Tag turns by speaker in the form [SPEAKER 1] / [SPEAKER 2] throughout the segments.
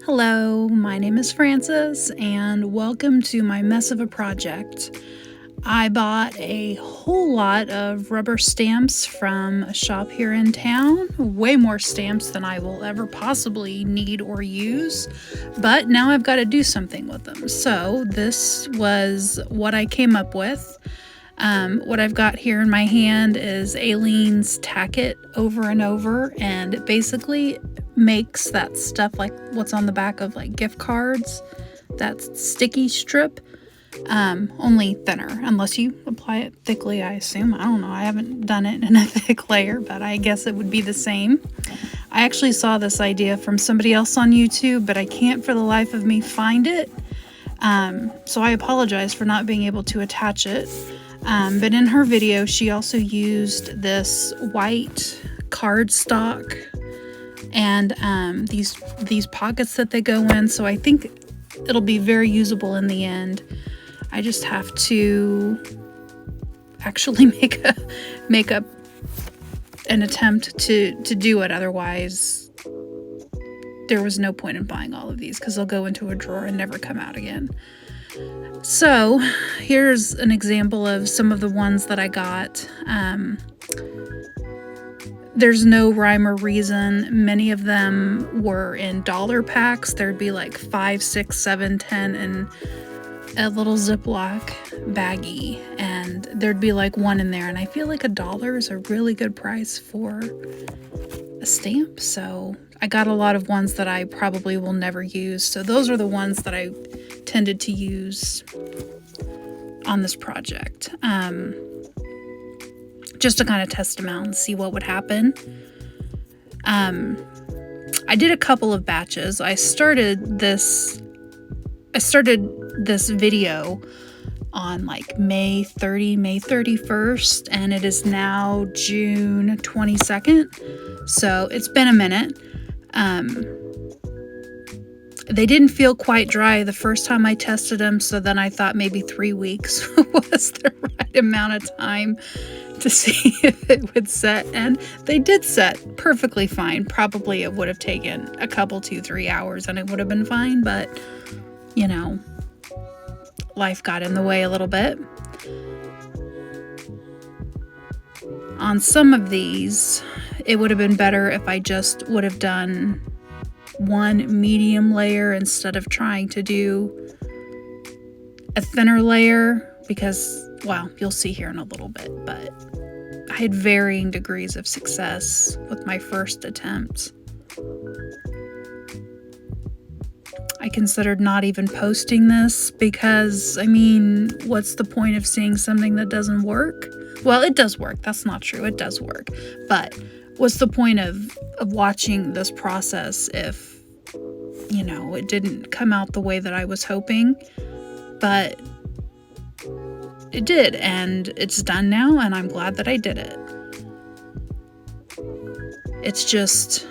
[SPEAKER 1] Hello, my name is Frances, and welcome to my mess of a project. I bought a whole lot of rubber stamps from a shop here in town, way more stamps than I will ever possibly need or use, but now I've got to do something with them. So this was what I came up with. What I've got here in my hand is Aileen's Tack It Over and Over, and it basically makes that stuff like what's on the back of like gift cards, that sticky strip, only thinner, unless you apply it thickly, I assume. I don't know, I haven't done it in a thick layer, but I guess it would be the same. I actually saw this idea from somebody else on YouTube, but I can't for the life of me find it. So I apologize for not being able to attach it. But in her video, she also used this white cardstock and these pockets that they go in. So I think it'll be very usable in the end. I just have to actually make an attempt to do it. Otherwise, there was no point in buying all of these because they'll go into a drawer and never come out again. So here's an example of some of the ones that I got. There's no rhyme or reason. Many of them were in dollar packs. There'd be like 5, 6, 7, 10 in a little Ziploc baggie, and there'd be like one in there. And I feel like $1 is a really good price for a stamp. So I got a lot of ones that I probably will never use. So those are the ones that I tended to use on this project, just to kind of test them out and see what would happen. I did a couple of batches. I started this video on like May 31st, and it is now June 22nd. So it's been a minute. They didn't feel quite dry the first time I tested them, so then I thought maybe 3 weeks was the right amount of time to see if it would set, and they did set perfectly fine. Probably it would have taken a couple, 2-3 hours and it would have been fine, but you know, life got in the way a little bit. On some of these, it would have been better if I just would have done one medium layer instead of trying to do a thinner layer, because, well, you'll see here in a little bit, but I had varying degrees of success with my first attempt. I considered not even posting this because, I mean, what's the point of seeing something that doesn't work? Well, it does work. That's not true. It does work. But what's the point of watching this process if, you know, it didn't come out the way that I was hoping? But it did, and it's done now, and I'm glad that I did it. It's just,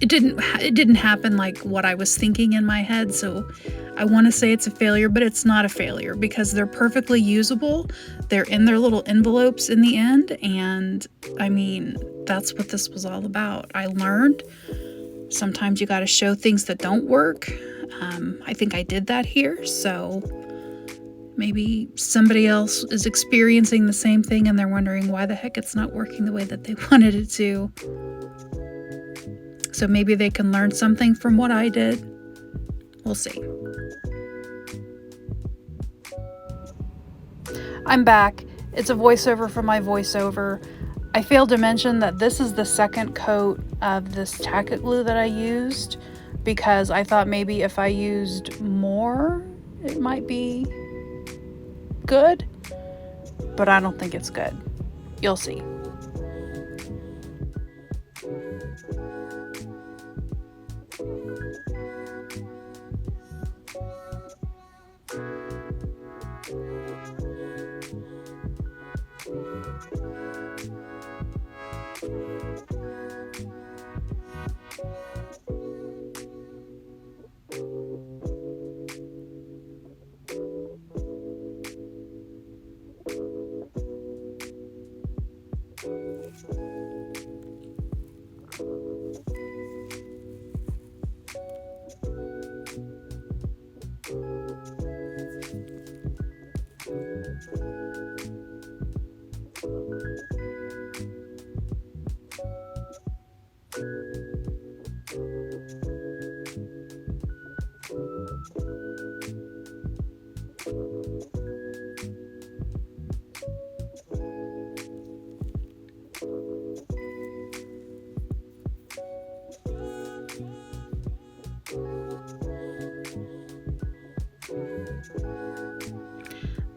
[SPEAKER 1] it didn't happen like what I was thinking in my head, so I want to say it's a failure, but it's not a failure because they're perfectly usable. They're in their little envelopes in the end, and I mean, that's what this was all about. I learned sometimes you got to show things that don't work. I think I did that here, so maybe somebody else is experiencing the same thing and they're wondering why the heck it's not working the way that they wanted it to. So maybe they can learn something from what I did. We'll see. I'm back. It's a voiceover from my voiceover. I failed to mention that this is the second coat of this Tack It glue that I used, because I thought maybe if I used more, it might be good, but I don't think it's good. You'll see.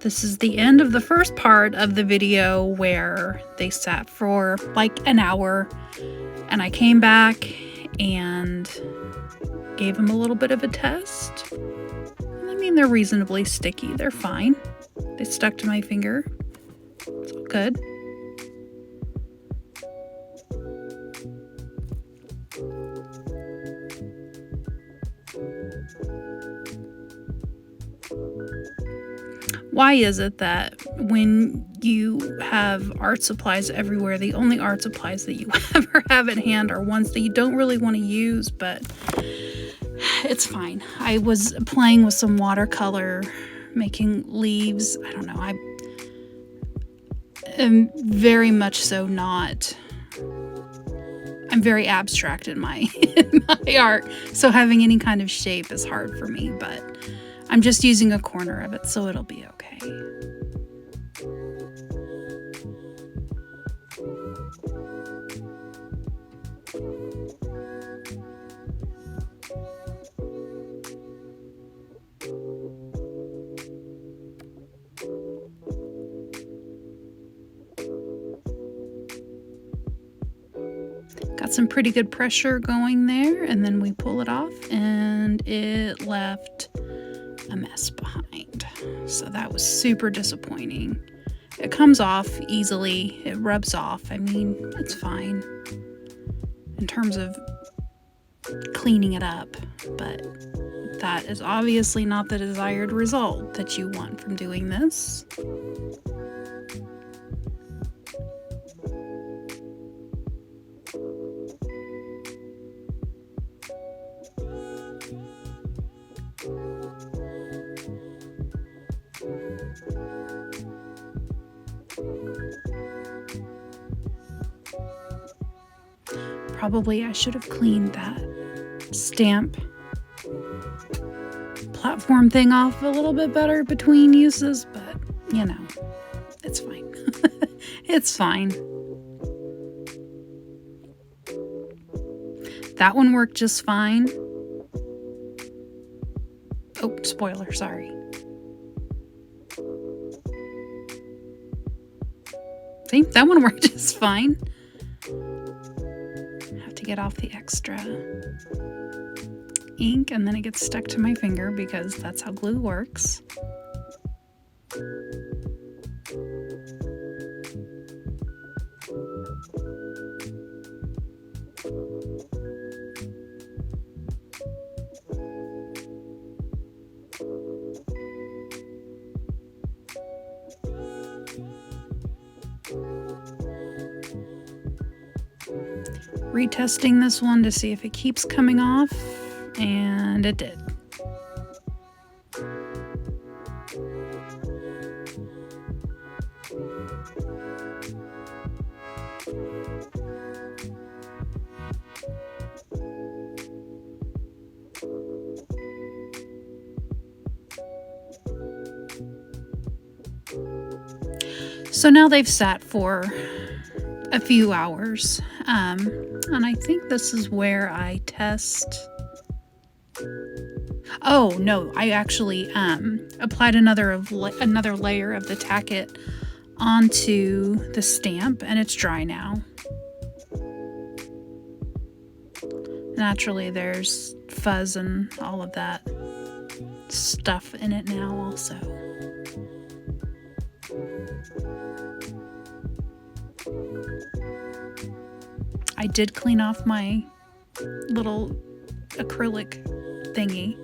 [SPEAKER 1] This is the end of the first part of the video where they sat for like an hour, and I came back and gave them a little bit of a test. I mean, they're reasonably sticky. They're fine. They stuck to my finger. It's all good. Why is it that when you have art supplies everywhere, the only art supplies that you ever have at hand are ones that you don't really want to use, but it's fine. I was playing with some watercolor, making leaves. I don't know. I am very much so not... I'm very abstract in my art, so having any kind of shape is hard for me, but I'm just using a corner of it, so it'll be okay. Got some pretty good pressure going there, and then we pull it off, and it left a mess behind. So that was super disappointing. It comes off easily, it rubs off. I mean, it's fine in terms of cleaning it up, but that is obviously not the desired result that you want from doing this. Probably I should have cleaned that stamp platform thing off a little bit better between uses, but you know, it's fine. It's fine. That one worked just fine. Oh, spoiler, sorry. See, that one worked just fine. Have to get off the extra ink, and then it gets stuck to my finger because that's how glue works. Retesting this one to see if it keeps coming off, and it did. So now they've sat for a few hours, and I think this is where I test. Oh no, I actually applied another layer of the tacket onto the stamp, and it's dry now. Naturally, there's fuzz and all of that stuff in it now also. I did clean off my little acrylic thingy.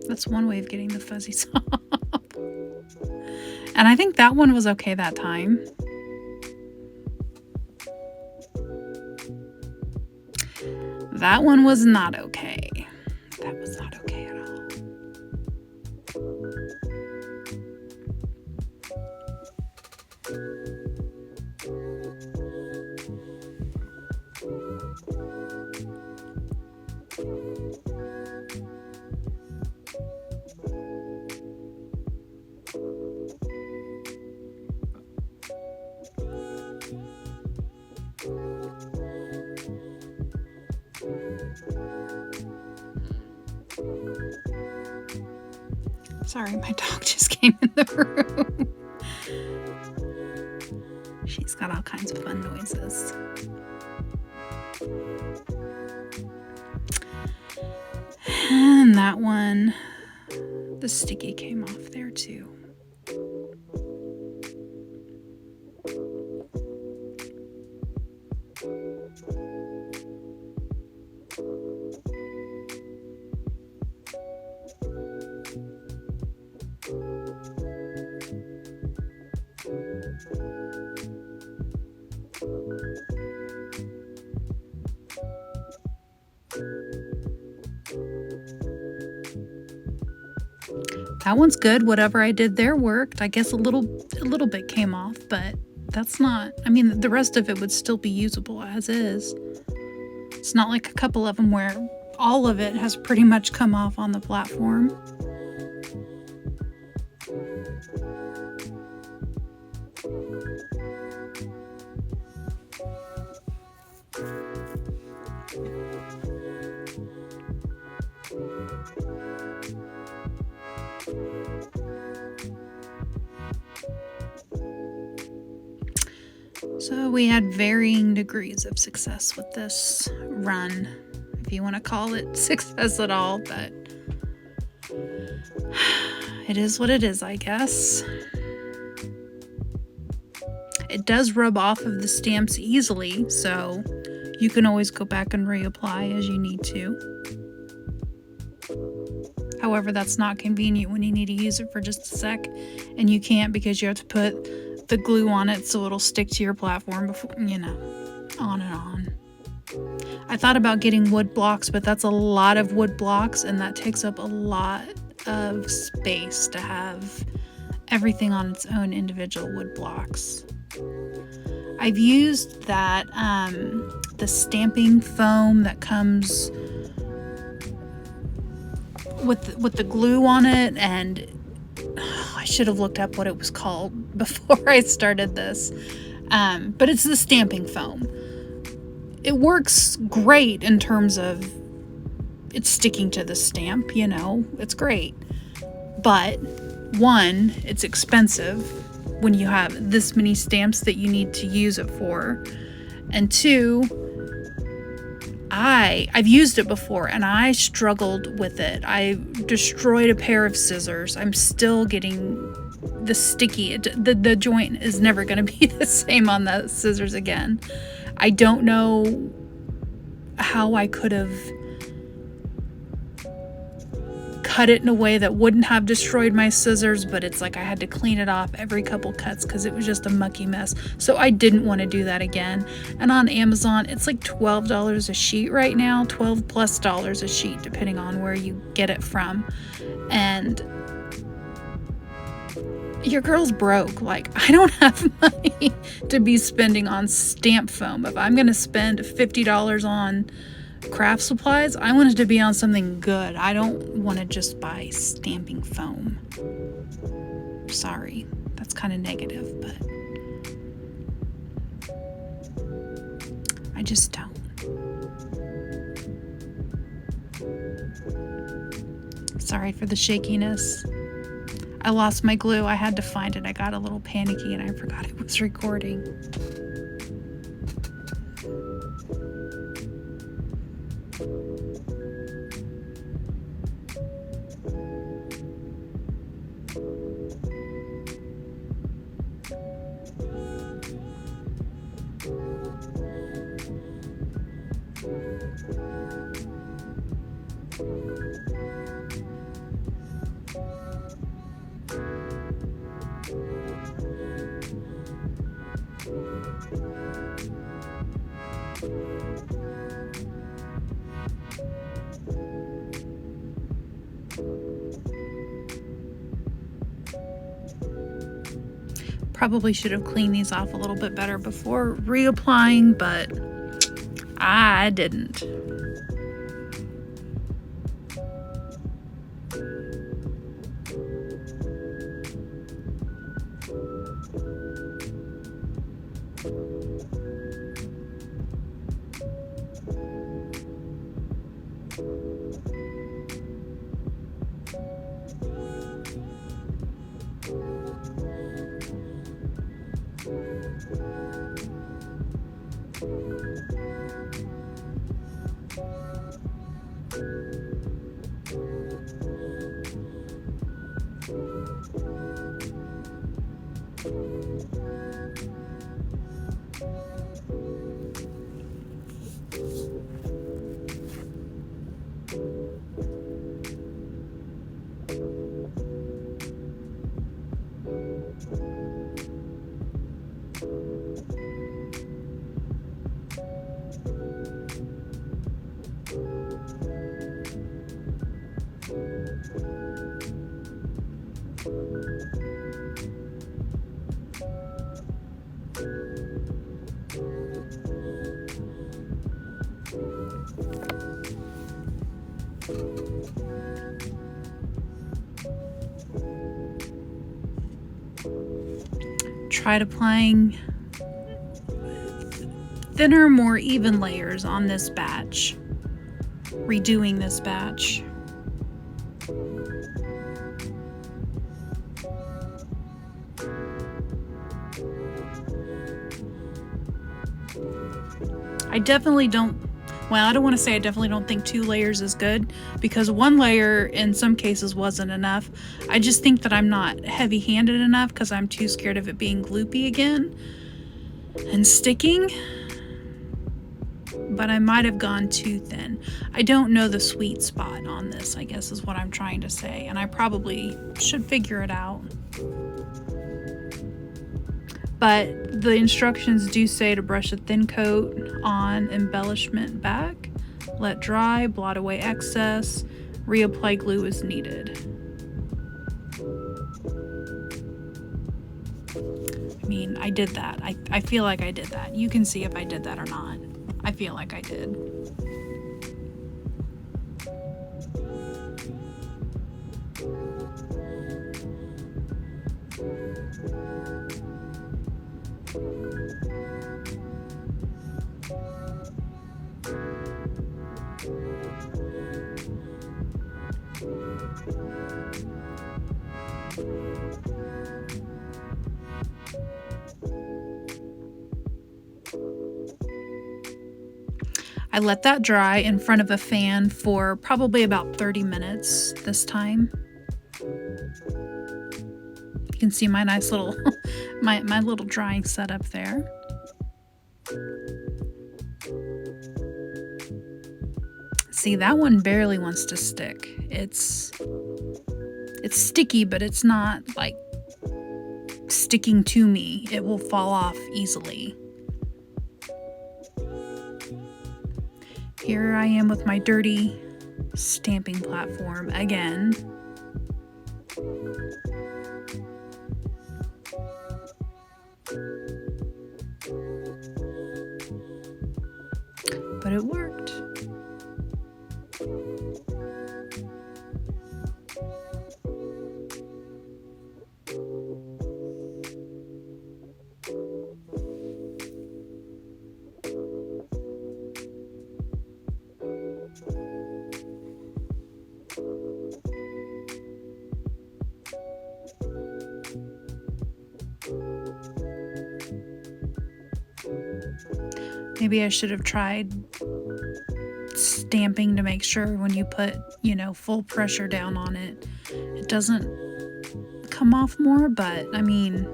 [SPEAKER 1] That's one way of getting the fuzzies off. And I think that one was okay that time. That one was not okay. That was not okay at all. Sorry, my dog just came in the room. She's got all kinds of fun noises. And that one, the sticky came off there too. That one's good. Whatever I did there worked. I guess a little bit came off, but that's not, I mean, the rest of it would still be usable as is. It's not like a couple of them where all of it has pretty much come off on the platform. So we had varying degrees of success with this run, if you want to call it success at all, but it is what it is, I guess. It does rub off of the stamps easily, so you can always go back and reapply as you need to. However, that's not convenient when you need to use it for just a sec, and you can't because you have to put the glue on it so it'll stick to your platform before, you know, on and on. I thought about getting wood blocks, but that's a lot of wood blocks, and that takes up a lot of space to have everything on its own individual wood blocks. I've used that, the stamping foam that comes with the glue on it, and I should have looked up what it was called before I started this, but it's the stamping foam. It works great in terms of it's sticking to the stamp, you know, it's great, but one, it's expensive when you have this many stamps that you need to use it for, and two, I've used it before and I struggled with it. I destroyed a pair of scissors. I'm still getting the sticky. The joint is never going to be the same on the scissors again. I don't know how I could have cut it in a way that wouldn't have destroyed my scissors, but it's like I had to clean it off every couple cuts because it was just a mucky mess. So I didn't want to do that again. And on Amazon, it's like $12 a sheet right now, $12+ a sheet, depending on where you get it from. And your girl's broke. Like, I don't have money to be spending on stamp foam. If I'm going to spend $50 on craft supplies, I want it to be on something good. I don't want to just buy stamping foam. Sorry, that's kind of negative, but I just don't. Sorry for the shakiness. I lost my glue. I had to find it. I got a little panicky and I forgot it was recording. Probably should have cleaned these off a little bit better before reapplying, but I didn't. Tried applying thinner, more even layers on this batch, redoing this batch. I definitely don't, well, I don't want to say I definitely don't think 2 layers is good, because 1 layer in some cases wasn't enough. I just think that I'm not heavy-handed enough because I'm too scared of it being gloopy again and sticking. But I might have gone too thin. I don't know the sweet spot on this, I guess is what I'm trying to say, and I probably should figure it out. But the instructions do say to brush a thin coat on embellishment back, let dry, blot away excess, reapply glue as needed. I mean, I did that. I feel like I did that. You can see if I did that or not. I feel like I did. I let that dry in front of a fan for probably about 30 minutes this time. You can see my nice little my little drying setup there. See, that one barely wants to stick. It's sticky, but it's not like sticking to me. It will fall off easily. Here I am with my dirty stamping platform again. But it worked. Maybe I should have tried stamping to make sure when you put, full pressure down on it, it doesn't come off more, but I mean,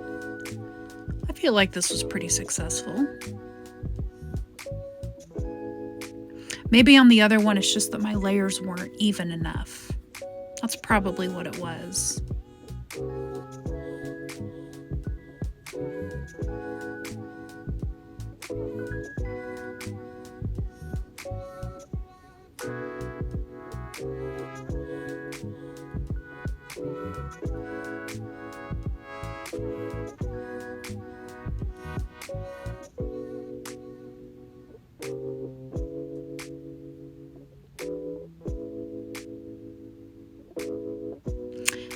[SPEAKER 1] I feel like this was pretty successful. Maybe on the other one, it's just that my layers weren't even enough. That's probably what it was.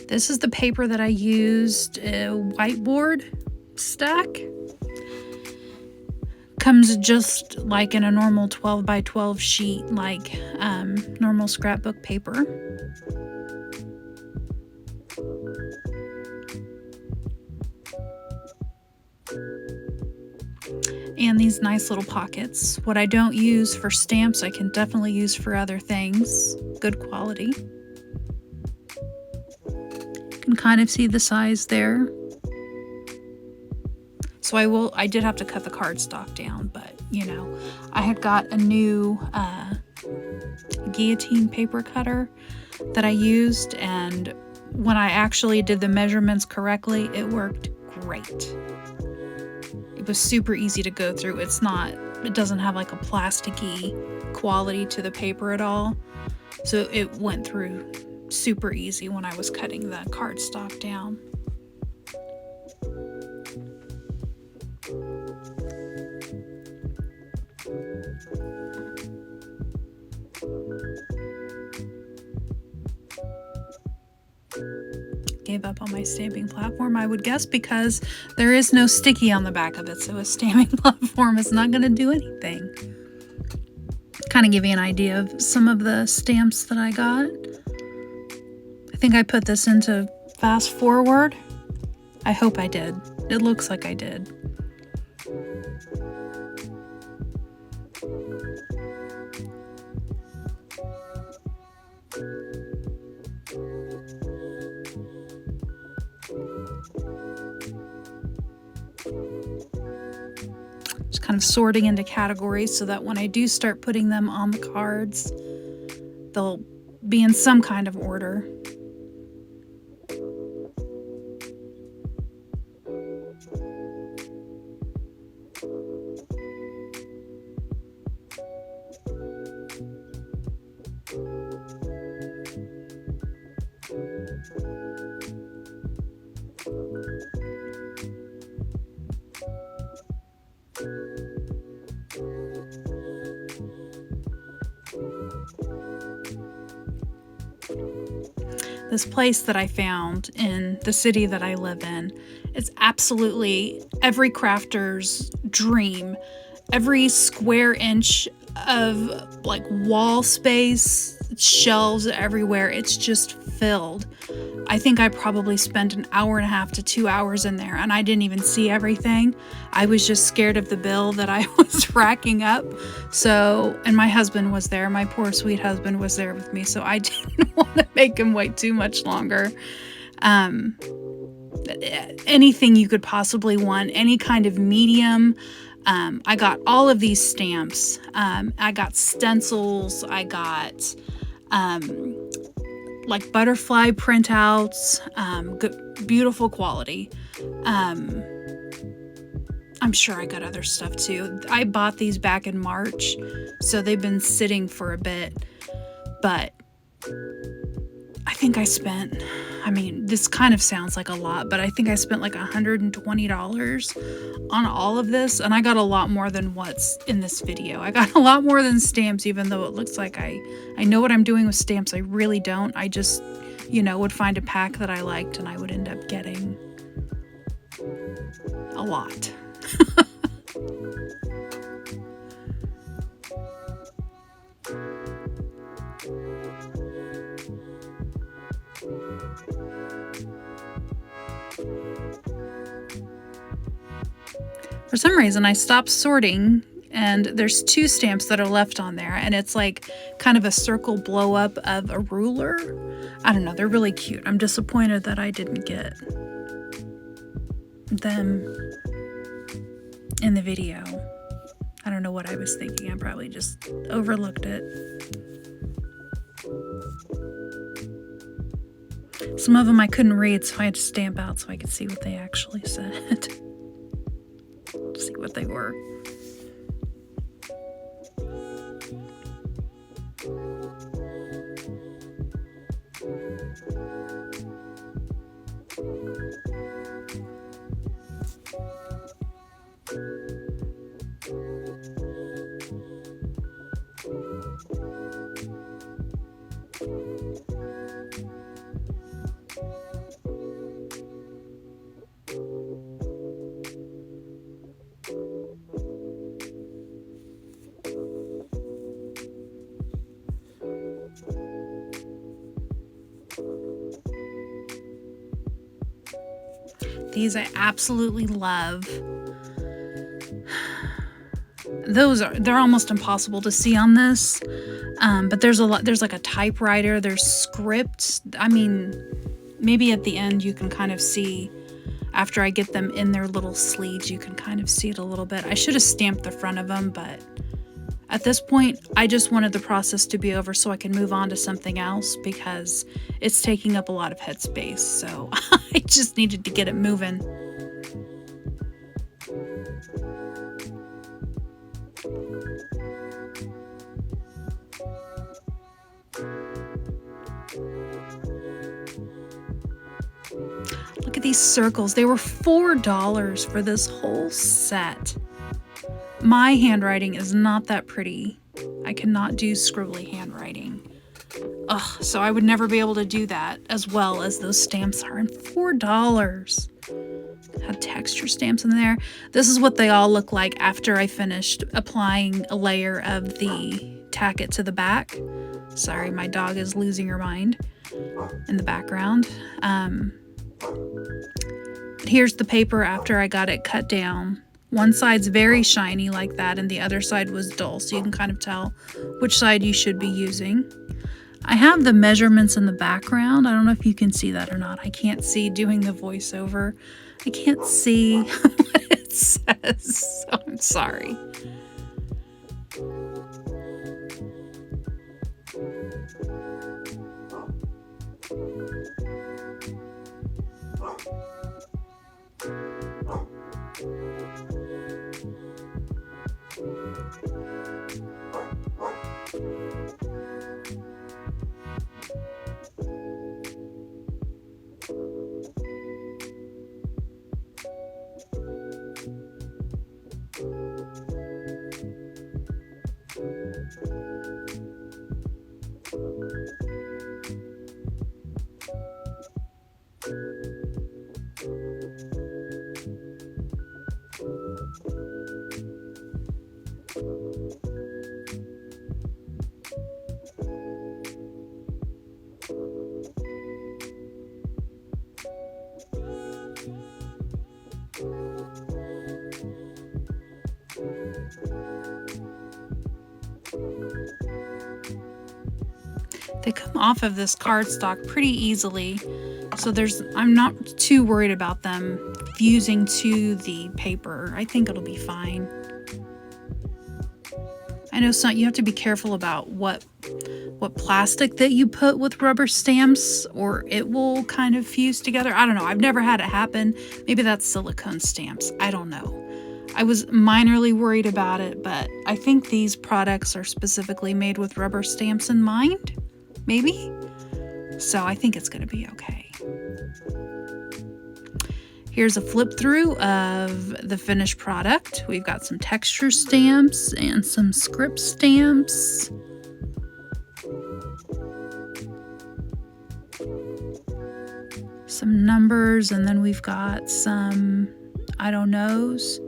[SPEAKER 1] This is the paper that I used, a whiteboard stack. Comes just like in a normal 12 by 12 sheet, like normal scrapbook paper. And these nice little pockets. What I don't use for stamps, I can definitely use for other things. Good quality. You can kind of see the size there. So I did have to cut the cardstock down, but I had got a new guillotine paper cutter that I used, and when I actually did the measurements correctly, it worked great. It was super easy to go through. It doesn't have like a plasticky quality to the paper at all. So it went through super easy when I was cutting the cardstock down. gave up on my stamping platform, I would guess, because there is no sticky on the back of it, so a stamping platform is not going to do anything. Kind of give you an idea of some of the stamps that I got. I think I put this into fast forward. I hope I did. It looks like I did. Just kind of sorting into categories so that when I do start putting them on the cards, they'll be in some kind of order. This place that I found in the city that I live in, it's absolutely every crafter's dream. Every square inch of like wall space, shelves everywhere, it's just filled. I think I probably spent an hour and a half to 2 hours in there, and I didn't even see everything. I was just scared of the bill that I was racking up. So, and my husband was there. My poor sweet husband was there with me, so I didn't want to make him wait too much longer. Anything you could possibly want, any kind of medium. I got all of these stamps. I got stencils. I got like butterfly printouts, good, beautiful quality. I'm sure I got other stuff too. I bought these back in March, so they've been sitting for a bit, but I think I spent, I mean, this kind of sounds like a lot, but I think I spent like $120 on all of this, and I got a lot more than what's in this video. I got a lot more than stamps, even though it looks like I know what I'm doing with stamps. I really don't. I just, would find a pack that I liked, and I would end up getting a lot. For some reason, I stopped sorting, and there's 2 stamps that are left on there, and it's like kind of a circle blow up of a ruler. I don't know, they're really cute. I'm disappointed that I didn't get them in the video. I don't know what I was thinking. I probably just overlooked it. Some of them I couldn't read, so I had to stamp out so I could see what they actually said. See what they were. These I absolutely love. They're almost impossible to see on this, but there's a lot. There's like a typewriter. There's script. I mean, maybe at the end you can kind of see. After I get them in their little sleeves, you can kind of see it a little bit. I should have stamped the front of them, but at this point, I just wanted the process to be over so I can move on to something else because it's taking up a lot of headspace. So I just needed to get it moving. Look at these circles. They were $4 for this whole set. My handwriting is not that pretty. I cannot do scribbly handwriting. Ugh, so I would never be able to do that as well as those stamps are. And $4. Had texture stamps in there. This is what they all look like after I finished applying a layer of the tack it to the back. Sorry, my dog is losing her mind in the background. Here's the paper after I got it cut down. One side's very shiny like that, and the other side was dull, so you can kind of tell which side you should be using. I have the measurements in the background. I don't know if you can see that or not. I can't see doing the voiceover. I can't see what it says, so I'm sorry. They come off of this cardstock pretty easily, so I'm not too worried about them fusing to the paper. I think it'll be fine. I know you have to be careful about what plastic that you put with rubber stamps, or it will kind of fuse together. I don't know. I've never had it happen. Maybe that's silicone stamps. I don't know. I was minorly worried about it, but I think these products are specifically made with rubber stamps in mind. Maybe? So I think it's going to be okay. Here's a flip through of the finished product. We've got some texture stamps and some script stamps. Some numbers, and then we've got some, I don't knows.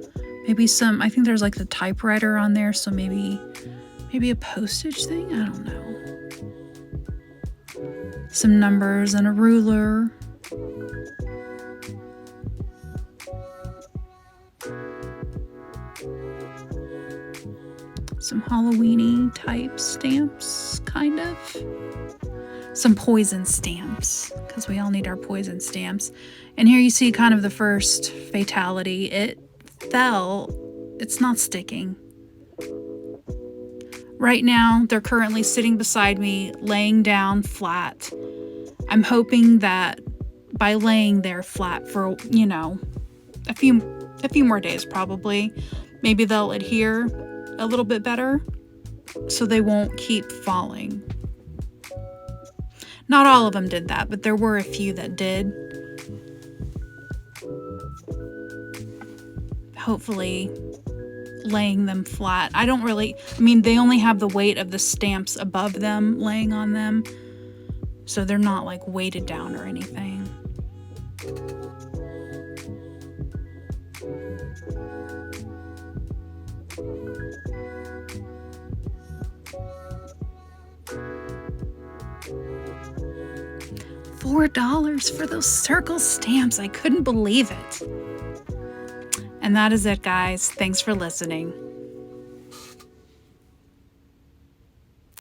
[SPEAKER 1] Maybe some, I think there's like the typewriter on there, so maybe a postage thing? I don't know. Some numbers and a ruler. Some Halloween-y type stamps, kind of. Some poison stamps, because we all need our poison stamps. And here you see kind of the first fatality. It fell. It's not sticking. Right now, they're currently sitting beside me, laying down flat. I'm hoping that by laying there flat for, you know, a few more days probably, maybe they'll adhere a little bit better so they won't keep falling. Not all of them did that, but there were a few that did. Hopefully laying them flat. I mean, they only have the weight of the stamps above them laying on them, so they're not like weighted down or anything. $4 for those circle stamps. I couldn't believe it. And that is it, guys. Thanks for listening.